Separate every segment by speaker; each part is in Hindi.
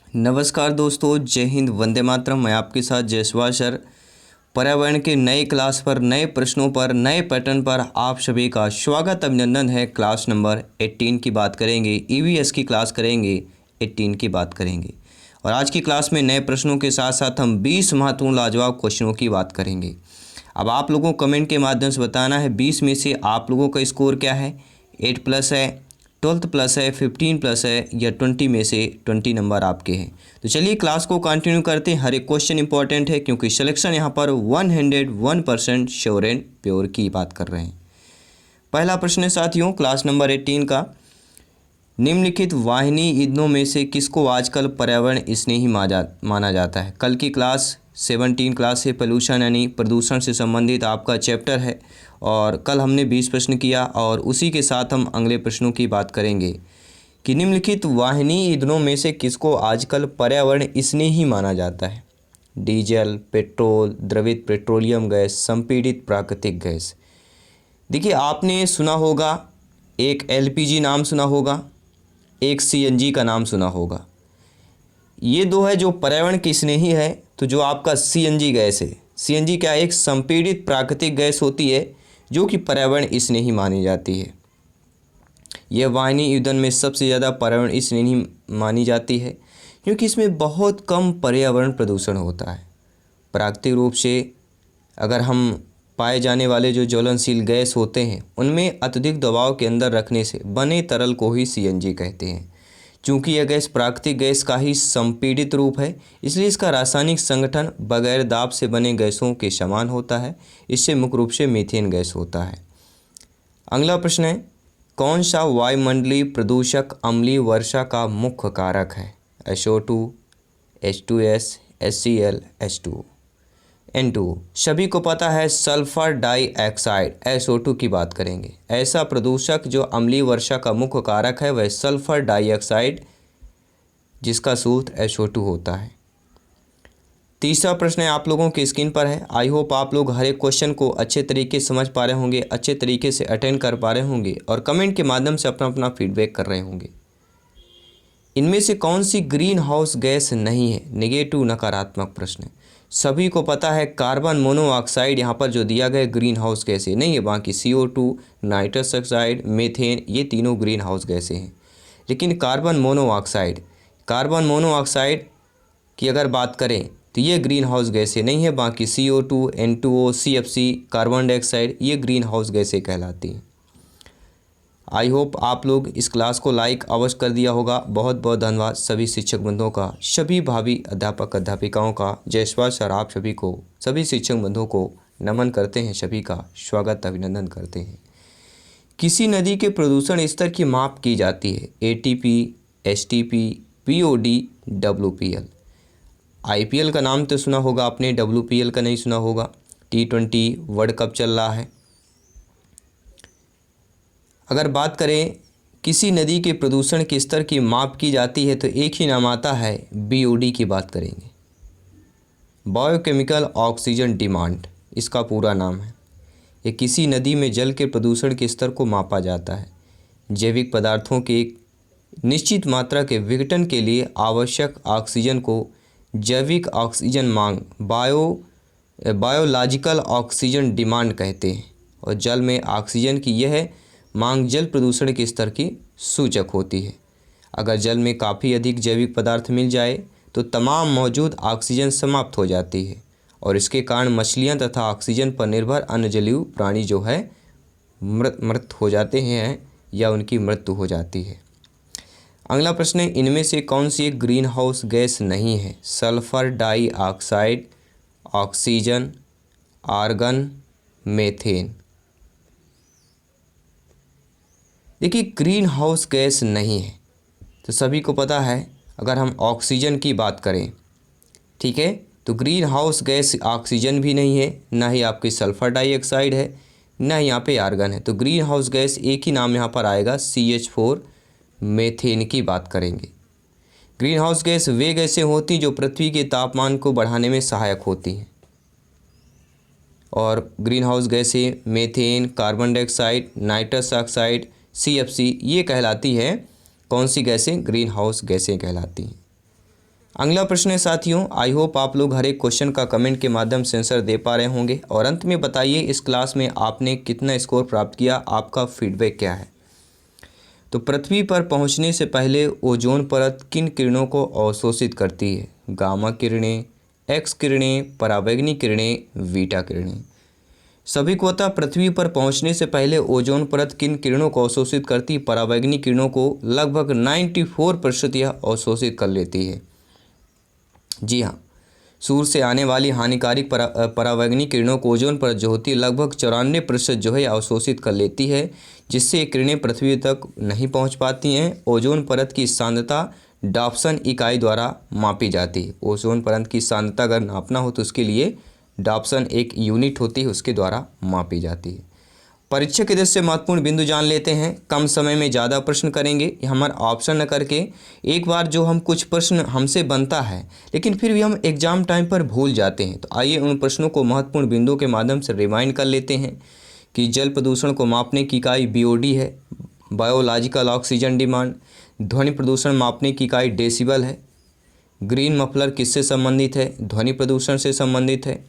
Speaker 1: नमस्कार दोस्तों, जय हिंद, वंदे मातरम। मैं आपके साथ जयसवाल सर। पर्यावरण के नए क्लास पर, नए प्रश्नों पर, नए पैटर्न पर आप सभी का स्वागत, अभिनंदन है। क्लास नंबर 18 की बात करेंगे, ईवीएस की क्लास करेंगे, 18 की बात करेंगे। और आज की क्लास में नए प्रश्नों के साथ साथ हम 20 महत्वपूर्ण लाजवाब क्वेश्चनों की बात करेंगे। अब आप लोगों को कमेंट के माध्यम से बताना है 20 में से आप लोगों का स्कोर क्या है। 8+ है, 12+ है, 15+ है, या 20 में से 20 नंबर आपके हैं। तो चलिए क्लास को कंटिन्यू करते हैं। हर एक क्वेश्चन इंपॉर्टेंट है क्योंकि सिलेक्शन यहाँ पर 101% श्योर एंड प्योर की बात कर रहे हैं। पहला प्रश्न है साथियों, क्लास नंबर 18 का। निम्नलिखित वाहिनी ईंधनों में से किसको आजकल पर्यावरण स्नेही माना जाता है। कल की क्लास 17 क्लास से पोल्यूशन यानी प्रदूषण से संबंधित आपका चैप्टर है और कल हमने 20 प्रश्न किया और उसी के साथ हम अगले प्रश्नों की बात करेंगे कि निम्नलिखित वाहिनी ईंधनों में से किसको आजकल पर्यावरण स्नेही माना जाता है। डीजल, पेट्रोल, द्रवित पेट्रोलियम गैस, संपीड़ित प्राकृतिक गैस। देखिए, आपने सुना होगा, एक एलपीजी नाम सुना होगा, एक सीएनजी का नाम सुना होगा। ये दो है जो पर्यावरण की स्नेही है। तो जो आपका सीएनजी गैस है, सीएनजी क्या है, एक संपीड़ित प्राकृतिक गैस होती है जो कि पर्यावरण स्नेही मानी जाती है। यह वाहिनी ईंधन में सबसे ज़्यादा पर्यावरण स्नेही मानी जाती है क्योंकि इसमें बहुत कम पर्यावरण प्रदूषण होता है। प्राकृतिक रूप से अगर हम पाए जाने वाले जो ज्वलनशील गैस होते हैं उनमें अत्यधिक दबाव के अंदर रखने से बने तरल को ही सीएनजी कहते हैं। चूँकि यह गैस प्राकृतिक गैस का ही संपीड़ित रूप है, इसलिए इसका रासायनिक संगठन बगैर दाब से बने गैसों के समान होता है। इससे मुख्य रूप से मीथेन गैस होता है। अगला प्रश्न है, कौन सा वायुमंडलीय प्रदूषक अम्लीय वर्षा का मुख्य कारक है। SO2, H2S, HCl, H2O, N2O। सभी को पता है सल्फर डाइऑक्साइड, SO2 की बात करेंगे। ऐसा प्रदूषक जो अम्लीय वर्षा का मुख्य कारक है वह सल्फर डाइऑक्साइड, जिसका सूत्र SO2 होता है। तीसरा प्रश्न है आप लोगों की स्क्रीन पर है। आई होप आप लोग हर एक क्वेश्चन को अच्छे तरीके से समझ पा रहे होंगे, अच्छे तरीके से अटेंड कर पा रहे होंगे और कमेंट के माध्यम से अपना अपना फीडबैक कर रहे होंगे। इनमें से कौन सी ग्रीन हाउस गैस नहीं है। नेगेटिव, नकारात्मक प्रश्न है। सभी को पता है कार्बन मोनोऑक्साइड यहाँ पर जो दिया गया ग्रीन हाउस गैसें नहीं है। बाकी CO2, नाइट्रस ऑक्साइड, मीथेन, ये तीनों ग्रीन हाउस गैसें हैं। लेकिन कार्बन मोनोऑक्साइड की अगर बात करें तो ये ग्रीन हाउस गैसें नहीं है। बाकी CO2, N2O, CFC, carbon dioxide, ये ग्रीन हाउस गैसें कहलाती हैं। आई होप आप लोग इस क्लास को लाइक अवश्य कर दिया होगा। बहुत बहुत धन्यवाद सभी शिक्षक बंधुओं का, सभी भावी अध्यापक अध्यापिकाओं का। जयसवाल सर आप सभी को, सभी शिक्षक बंधुओं को नमन करते हैं, सभी का स्वागत अभिनंदन करते हैं। किसी नदी के प्रदूषण स्तर की माप की जाती है। ATP, STP, POD, WPL। IPL का नाम तो सुना होगा आपने, WPL का नहीं सुना होगा। T20 वर्ल्ड कप चल रहा है। अगर बात करें किसी नदी के प्रदूषण के स्तर की माप की जाती है तो एक ही नाम आता है, BOD की बात करेंगे। बायोकेमिकल ऑक्सीजन डिमांड इसका पूरा नाम है। ये किसी नदी में जल के प्रदूषण के स्तर को मापा जाता है। जैविक पदार्थों के एक निश्चित मात्रा के विघटन के लिए आवश्यक ऑक्सीजन को जैविक ऑक्सीजन मांग, बायोलॉजिकल ऑक्सीजन डिमांड कहते हैं। और जल में ऑक्सीजन की यह मांग जल प्रदूषण के स्तर की सूचक होती है। अगर जल में काफ़ी अधिक जैविक पदार्थ मिल जाए तो तमाम मौजूद ऑक्सीजन समाप्त हो जाती है और इसके कारण मछलियां तथा ऑक्सीजन पर निर्भर अन्य जलीय प्राणी जो है मृत हो जाते हैं या उनकी मृत्यु हो जाती है। अगला प्रश्न है, इनमें से कौन सी एक ग्रीन हाउस गैस नहीं है। Sulphur dioxide, oxygen, argon, methane. देखिए, ग्रीन हाउस गैस नहीं है तो सभी को पता है। अगर हम ऑक्सीजन की बात करें, ठीक है, तो ग्रीन हाउस गैस ऑक्सीजन भी नहीं है, ना ही आपकी सल्फर डाइऑक्साइड है, ना ही यहाँ पे आर्गन है। तो ग्रीन हाउस गैस एक ही नाम यहाँ पर आएगा, CH4 मीथेन की बात करेंगे। ग्रीन हाउस गैस वे गैसें होती जो पृथ्वी के तापमान को बढ़ाने में सहायक होती हैं। और ग्रीन हाउस गैसें methane, carbon dioxide, nitrous oxide, CFC, ये कहलाती है कौन सी गैसें, ग्रीन हाउस गैसें कहलाती हैं। अगला प्रश्न है साथियों, आई होप आप लोग हर एक क्वेश्चन का कमेंट के माध्यम से आंसर दे पा रहे होंगे। और अंत में बताइए इस क्लास में आपने कितना स्कोर प्राप्त किया, आपका फीडबैक क्या है। तो पृथ्वी पर पहुंचने से पहले ओजोन परत किन किरणों को अवशोषित करती है? गामा किरणें, एक्स किरणें, पराबैंगनी किरणें, बीटा किरणें। सभी को पता पृथ्वी पर पहुंचने से पहले ओजोन परत किन किरणों को अवशोषित करती है? पराबैंगनी किरणों को लगभग 94% यह अवशोषित कर लेती है। जी हाँ, सूर्य से आने वाली हानिकारक पराबैंगनी किरणों को ओजोन परत जो होती है लगभग 94% जो है अवशोषित कर लेती है, जिससे ये किरणें पृथ्वी तक नहीं पहुंच पाती हैं। ओजोन परत की सांद्रता डॉप्सन इकाई द्वारा मापी जाती है। ओजोन परत की सांद्रता अगर नापना हो तो उसके लिए डॉप्सन एक यूनिट होती है, उसके द्वारा मापी जाती है। परीक्षा के दृष्टि से महत्वपूर्ण बिंदु जान लेते हैं। कम समय में ज़्यादा प्रश्न करेंगे, हमारा ऑप्शन न करके एक बार जो हम कुछ प्रश्न हमसे बनता है लेकिन फिर भी हम एग्जाम टाइम पर भूल जाते हैं। तो आइए उन प्रश्नों को महत्वपूर्ण बिंदुओं के माध्यम से रिमाइंड कर लेते हैं कि जल प्रदूषण को मापने की इकाई BOD है, बायोलॉजिकल ऑक्सीजन डिमांड। ध्वनि प्रदूषण मापने की इकाई डेसिबल है। ग्रीन मफलर किससे संबंधित है? ध्वनि प्रदूषण से संबंधित है।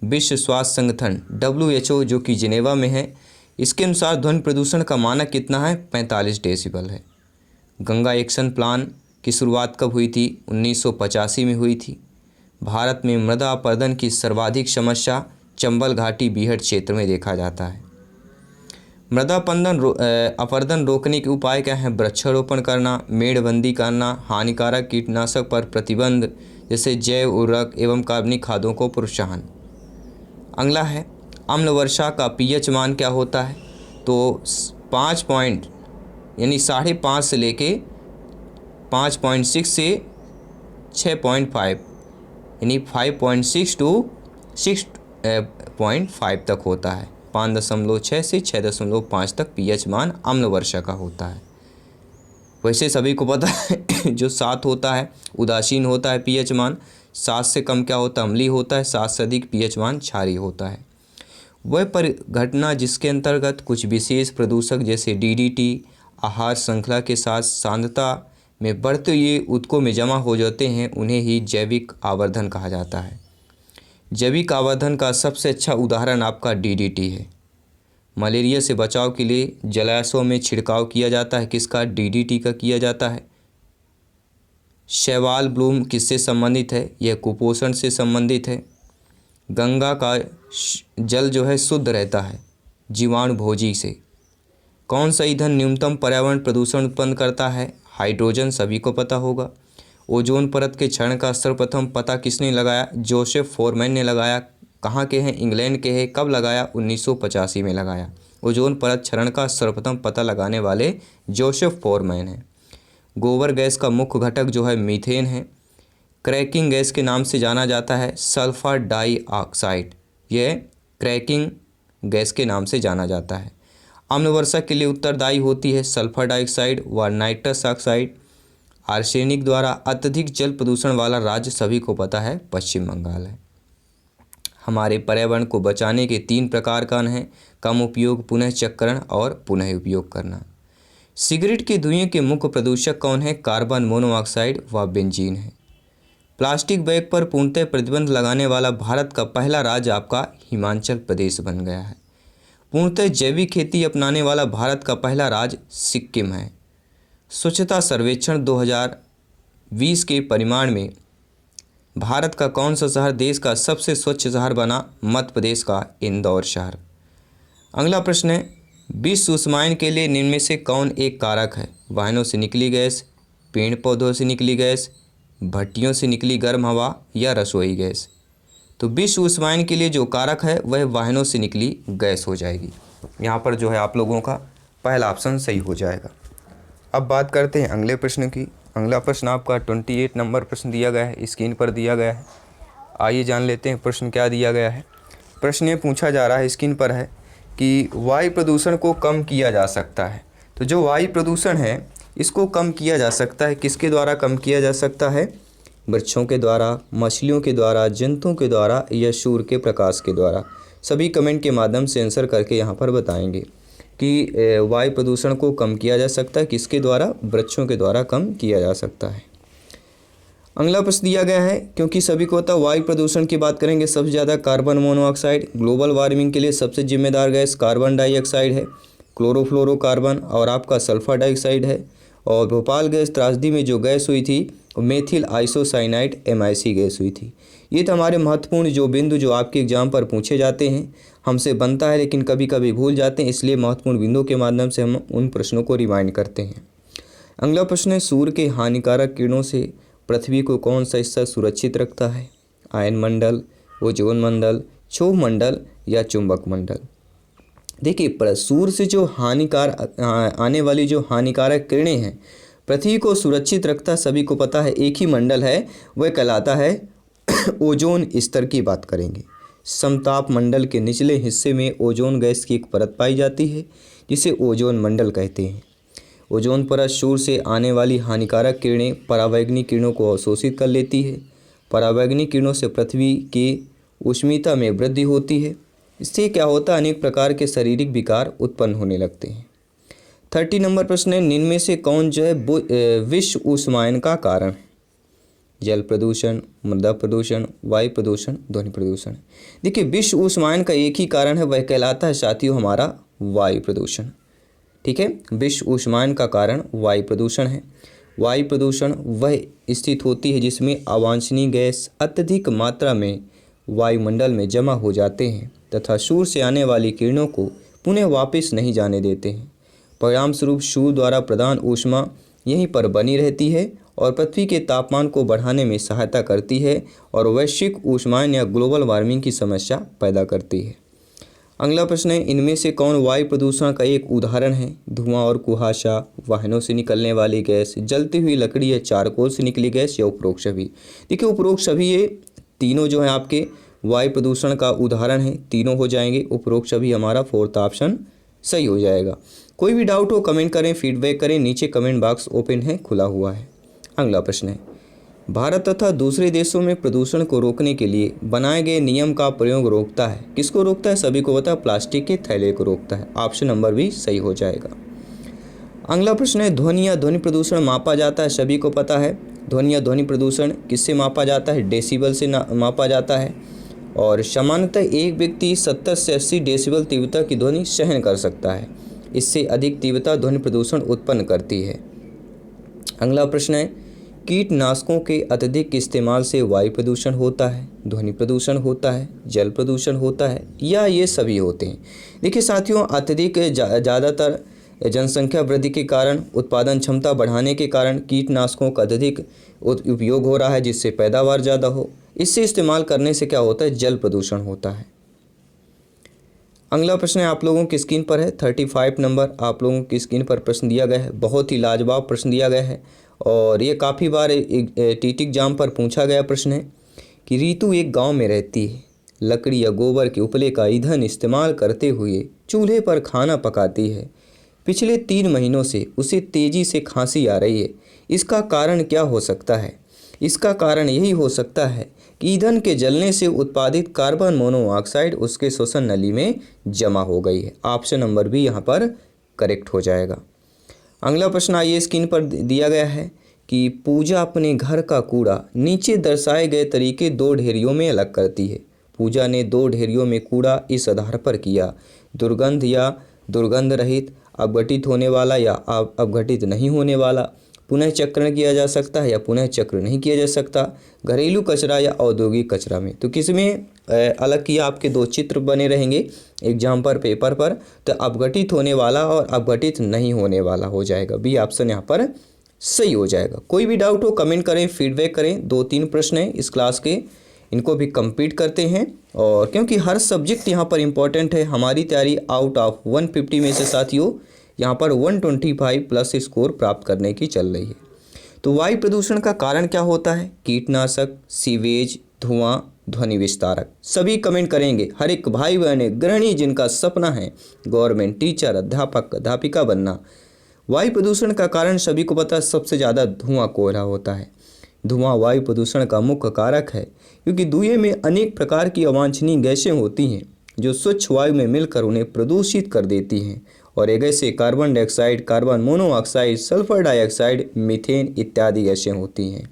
Speaker 1: विश्व स्वास्थ्य संगठन WHO जो कि जिनेवा में है, इसके अनुसार ध्वनि प्रदूषण का मानक कितना है? 45 डेसिबल है। गंगा एक्शन प्लान की शुरुआत कब हुई थी? 1985 में हुई थी। भारत में मृदा अपरदन की सर्वाधिक समस्या चंबल घाटी बीहड़ क्षेत्र में देखा जाता है। मृदा अपरदन रोकने के उपाय क्या हैं? वृक्षारोपण करना, मेड़बंदी करना, हानिकारक कीटनाशक पर प्रतिबंध जैसे जैव उर्वरक एवं कार्बनिक खादों को प्रोत्साहन। अगला है अम्ल वर्षा का pH मान क्या होता है? तो 5 पॉइंट यानी 5.5 से लेके 5.6 से 6.5 यानी 5.6 टू 6.5 तक होता है। 5.6 से 6.5 तक pH मान अम्ल वर्षा का होता है। वैसे सभी को पता है जो 7 होता है उदासीन होता है pH मान, 7 से कम क्या होता है? अम्लीय होता है, 7 से अधिक pH मान क्षारीय होता है। वह परिघटना जिसके अंतर्गत कुछ विशेष प्रदूषक जैसे DDT आहार श्रृंखला के साथ सांद्रता में बढ़ते हुए ऊतकों में जमा हो जाते हैं, उन्हें ही जैविक आवर्धन कहा जाता है। जैविक आवर्धन का सबसे अच्छा उदाहरण आपका DDT है। मलेरिया से बचाव के लिए जलाशयों में छिड़काव किया जाता है, किसका? DDT का किया जाता है। शैवाल ब्लूम किससे संबंधित है? यह कुपोषण से संबंधित है। गंगा का जल जो है शुद्ध रहता है जीवाणु भोजी से। कौन सा ईंधन न्यूनतम पर्यावरण प्रदूषण उत्पन्न करता है? हाइड्रोजन, सभी को पता होगा। ओजोन परत के क्षरण का सर्वप्रथम पता किसने लगाया? जोसेफ फोरमैन ने लगाया। कहाँ के हैं? इंग्लैंड के हैं। कब लगाया? 1985 में लगाया। ओजोन परत क्षरण का सर्वप्रथम पता लगाने वाले जोसेफ फोरमैन हैं। गोबर गैस का मुख्य घटक जो है मीथेन है। क्रैकिंग गैस के नाम से जाना जाता है सल्फर डाइऑक्साइड, यह क्रैकिंग गैस के नाम से जाना जाता है। अम्ल वर्षा के लिए उत्तरदायी होती है सल्फर डाइऑक्साइड व नाइट्रस ऑक्साइड। आर्सेनिक द्वारा अत्यधिक जल प्रदूषण वाला राज्य सभी को पता है पश्चिम बंगाल है। हमारे पर्यावरण को बचाने के 3 प्रकार का हैं, कम उपयोग, पुनः चक्रण और पुनः उपयोग करना। सिगरेट के धुएं के मुख्य प्रदूषक कौन है? कार्बन मोनोऑक्साइड व बेंजीन है। प्लास्टिक बैग पर पूर्णतः प्रतिबंध लगाने वाला भारत का पहला राज्य आपका हिमाचल प्रदेश बन गया है। पूर्णतः जैविक खेती अपनाने वाला भारत का पहला राज्य सिक्किम है। स्वच्छता सर्वेक्षण 2020 के परिमाण में भारत का कौन सा शहर देश का सबसे स्वच्छ शहर बना? मध्य प्रदेश का इंदौर शहर। अगला प्रश्न है, विश्व ऊष्मायन के लिए निम्न में से कौन एक कारक है? वाहनों से निकली गैस, पेड़ पौधों से निकली गैस, भट्टियों से निकली गर्म हवा या रसोई गैस। तो विश्व ऊष्मायन के लिए जो कारक है वह वाहनों से निकली गैस हो जाएगी। यहाँ पर जो है आप लोगों का पहला ऑप्शन सही हो जाएगा। अब बात करते हैं अगले प्रश्न की। अगला प्रश्न आपका 28 नंबर प्रश्न दिया गया है, स्क्रीन पर दिया गया है। आइए जान लेते हैं प्रश्न क्या दिया गया है। प्रश्न ये पूछा जा रहा है, स्क्रीन पर है कि वायु प्रदूषण को कम किया जा सकता है। तो जो वायु प्रदूषण है इसको कम किया जा सकता है, किसके द्वारा कम किया जा सकता है? वृक्षों के द्वारा, मछलियों के द्वारा, जंतुओं के द्वारा या सूर्य के प्रकाश के द्वारा। सभी कमेंट के माध्यम से आंसर करके यहाँ पर बताएंगे कि वायु प्रदूषण को कम किया जा सकता है किसके द्वारा? वृक्षों के द्वारा कम किया जा सकता है। अगला प्रश्न दिया गया है, क्योंकि सभी को पता है वायु प्रदूषण की बात करेंगे सबसे ज़्यादा कार्बन मोनोऑक्साइड, ग्लोबल वार्मिंग के लिए सबसे जिम्मेदार गैस कार्बन डाइऑक्साइड है, क्लोरोफ्लोरोकार्बन और आपका सल्फर डाइऑक्साइड है। और भोपाल गैस त्रासदी में जो गैस हुई थी मेथिल आइसोसाइनाइड MIC गैस हुई थी। ये तो हमारे महत्वपूर्ण जो बिंदु जो आपके एग्जाम पर पूछे जाते हैं, हमसे बनता है लेकिन कभी कभी भूल जाते हैं, इसलिए महत्वपूर्ण बिंदुओं के माध्यम से हम उन प्रश्नों को रिमाइंड करते हैं। अगला प्रश्न है, सूर्य के हानिकारक किरणों से पृथ्वी को कौन सा हिस्सा सुरक्षित रखता है? आयन मंडल, ओजोन मंडल, क्षोभ मंडल या चुंबक मंडल? देखिए, सूर्य से जो आने वाली जो हानिकारक किरणें हैं पृथ्वी को सुरक्षित रखता, सभी को पता है एक ही मंडल है, वह कहलाता है ओजोन स्तर की बात करेंगे। समताप मंडल के निचले हिस्से में ओजोन गैस की एक परत पाई जाती है जिसे ओजोन मंडल कहते हैं। ओजोन परत सूर्य से आने वाली हानिकारक किरणें परावैंगनी किरणों को अवशोषित कर लेती है। परावैंगनी किरणों से पृथ्वी की उष्णता में वृद्धि होती है। इससे क्या होता है, अनेक प्रकार के शारीरिक विकार उत्पन्न होने लगते हैं। 30 नंबर प्रश्न है, निम्न में से कौन जो है विश्व ऊष्मायन का कारण है? जल प्रदूषण, मृदा प्रदूषण, वायु प्रदूषण, ध्वनि प्रदूषण। देखिए, विश्व ऊष्मायन का एक ही कारण है, वह कहलाता है साथियों हमारा वायु प्रदूषण। ठीक है, विश्व ऊष्मायन का कारण वायु प्रदूषण है। वायु प्रदूषण वह स्थिति होती है जिसमें अवांछनीय गैस अत्यधिक मात्रा में वायुमंडल में जमा हो जाते हैं तथा सूर्य से आने वाली किरणों को पुनः वापस नहीं जाने देते हैं। परिणाम स्वरूप सूर्य द्वारा प्रदान ऊष्मा यहीं पर बनी रहती है और पृथ्वी के तापमान को बढ़ाने में सहायता करती है और वैश्विक ऊष्मायन या ग्लोबल वार्मिंग की समस्या पैदा करती है। अगला प्रश्न है, इनमें से कौन वायु प्रदूषण का एक उदाहरण है? धुआं और कुहासा, वाहनों से निकलने वाली गैस, जलती हुई लकड़ी या चारकोल से निकली गैस या उपरोक्त सभी? देखिए, उपरोक्त सभी ये तीनों जो है आपके वायु प्रदूषण का उदाहरण है, तीनों हो जाएंगे। उपरोक्त सभी हमारा 4th ऑप्शन सही हो जाएगा। कोई भी डाउट हो कमेंट करें, फीडबैक करें, नीचे कमेंट बॉक्स ओपन है, खुला हुआ है। अगला प्रश्न है, भारत तथा दूसरे देशों में प्रदूषण को रोकने के लिए बनाए गए नियम का प्रयोग रोकता है? किसको रोकता है? सभी को पता है, प्लास्टिक के थैले को रोकता है। ऑप्शन नंबर भी सही हो जाएगा। अगला प्रश्न है, ध्वनि या ध्वनि प्रदूषण मापा जाता है? सभी को पता है ध्वनि या ध्वनि प्रदूषण किससे मापा जाता है? डेसिबल से मापा जाता है। और सामान्यतः एक व्यक्ति 70 से 80 डेसिबल तीव्रता की ध्वनि सहन कर सकता है। इससे अधिक तीव्रता ध्वनि प्रदूषण उत्पन्न करती है। अगला प्रश्न है, कीटनाशकों के अत्यधिक इस्तेमाल से वायु प्रदूषण होता है, ध्वनि प्रदूषण होता है, जल प्रदूषण होता है या ये सभी होते हैं? देखिए साथियों, अत्यधिक ज़्यादातर जनसंख्या वृद्धि के कारण, उत्पादन क्षमता बढ़ाने के कारण कीटनाशकों का अत्यधिक उपयोग हो रहा है जिससे पैदावार ज़्यादा हो। इससे इस्तेमाल करने से क्या होता है? जल प्रदूषण होता है। अगला प्रश्न है आप लोगों की स्क्रीन पर है, 35 नंबर आप लोगों की स्क्रीन पर प्रश्न दिया गया है। बहुत ही लाजवाब प्रश्न दिया गया है और ये काफ़ी बार टीटी एग्जाम पर पूछा गया प्रश्न है कि रीतू एक गांव में रहती है, लकड़ी या गोबर के उपले का ईंधन इस्तेमाल करते हुए चूल्हे पर खाना पकाती है। पिछले 3 महीनों से उसे तेज़ी से खांसी आ रही है। इसका कारण क्या हो सकता है? इसका कारण यही हो सकता है कि ईंधन के जलने से उत्पादित कार्बन मोनोऑक्साइड उसके श्वसन नली में जमा हो गई है। ऑप्शन नंबर बी यहाँ पर करेक्ट हो जाएगा। अगला प्रश्न आइए स्क्रीन पर दिया गया है कि पूजा अपने घर का कूड़ा नीचे दर्शाए गए तरीके 2 ढेरियों में अलग करती है। पूजा ने 2 ढेरियों में कूड़ा इस आधार पर किया: दुर्गंध या दुर्गंध रहित, अपघटित होने वाला या अपघटित नहीं होने वाला, पुनः चक्रण किया जा सकता है या पुनः चक्र नहीं किया जा सकता, घरेलू कचरा या औद्योगिक कचरा में। तो किसमें अलग किया? आपके 2 चित्र बने रहेंगे एग्जाम पर पेपर पर, तो अपघटित होने वाला और अपघटित नहीं होने वाला हो जाएगा। बी ऑप्शन यहाँ पर सही हो जाएगा। कोई भी डाउट हो कमेंट करें, फीडबैक करें। 2-3 प्रश्न हैं इस क्लास के, इनको भी कंप्लीट करते हैं। और क्योंकि हर सब्जेक्ट यहाँ पर इम्पॉर्टेंट है, हमारी तैयारी आउट ऑफ 150 में से साथियों यहाँ पर 125 प्लस स्कोर प्राप्त करने की चल रही है। तो वायु प्रदूषण का कारण क्या होता है? कीटनाशक, सीवेज, धुआं, ध्वनि विस्तारक। सभी कमेंट करेंगे। हर एक भाई बहन गृहिणी जिनका सपना है गवर्नमेंट टीचर, अध्यापक, अध्यापिका बनना। वायु प्रदूषण का कारण सभी को पता है, सबसे ज़्यादा धुआं कोयला होता है। धुआं वायु प्रदूषण का मुख्य कारक है क्योंकि धुएं में अनेक प्रकार की अवांछनीय गैसें होती हैं जो स्वच्छ वायु में मिलकर उन्हें प्रदूषित कर देती हैं। और ये गैसें carbon dioxide, carbon monoxide, sulphur dioxide, methane इत्यादि गैसें होती हैं।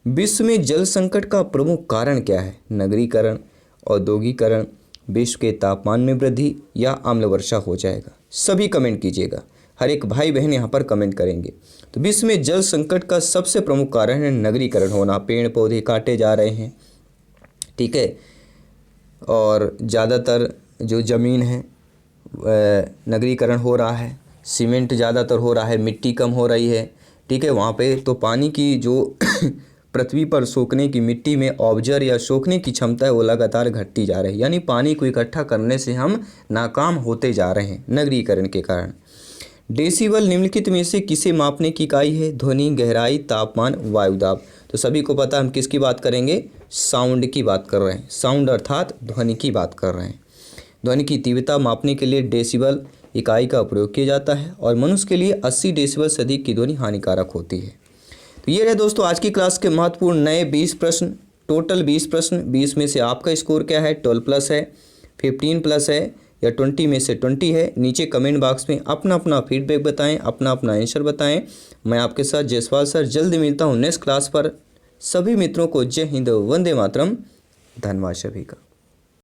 Speaker 1: विश्व में जल संकट का प्रमुख कारण क्या है? नगरीकरण, औद्योगिकरण, विश्व के तापमान में वृद्धि या अम्ल वर्षा हो जाएगा? सभी कमेंट कीजिएगा, हर एक भाई बहन यहाँ पर कमेंट करेंगे। तो विश्व में जल संकट का सबसे प्रमुख कारण है नगरीकरण होना। पेड़ पौधे काटे जा रहे हैं, ठीक है, और ज़्यादातर जो ज़मीन है नगरीकरण हो रहा है, सीमेंट ज़्यादातर हो रहा है, मिट्टी कम हो रही है, ठीक है, वहाँ पे तो पानी की जो पृथ्वी पर सोखने की मिट्टी में ऑब्जर या सोखने की क्षमता है वो लगातार घटती जा रही है, यानी पानी को इकट्ठा करने से हम नाकाम होते जा रहे हैं नगरीकरण के कारण। डेसिबल निम्नलिखित में से किसे मापने की इकाई है? ध्वनि, गहराई, तापमान, वायुदाब। तो सभी को पता हम किसकी बात करेंगे? साउंड की बात कर रहे हैं। साउंड अर्थात ध्वनि की बात कर रहे हैं। ध्वनि की तीव्रता मापने के लिए डेसिबल इकाई का प्रयोग किया जाता है और मनुष्य के लिए 80 डेसिबल से अधिक की ध्वनि हानिकारक होती है। तो ये रहे दोस्तों आज की क्लास के महत्वपूर्ण नए 20 प्रश्न, टोटल 20 प्रश्न। 20 में से आपका स्कोर क्या है? 12 प्लस है, 15 प्लस है या 20 में से 20 है? नीचे कमेंट बॉक्स में अपना अपना फीडबैक बताएं, अपना अपना आंसर बताएं। मैं आपके साथ जयसवाल सर जल्दी मिलता हूं नेक्स्ट क्लास पर। सभी मित्रों को जय हिंद, वंदे मातरम। धन्यवाद सभी का।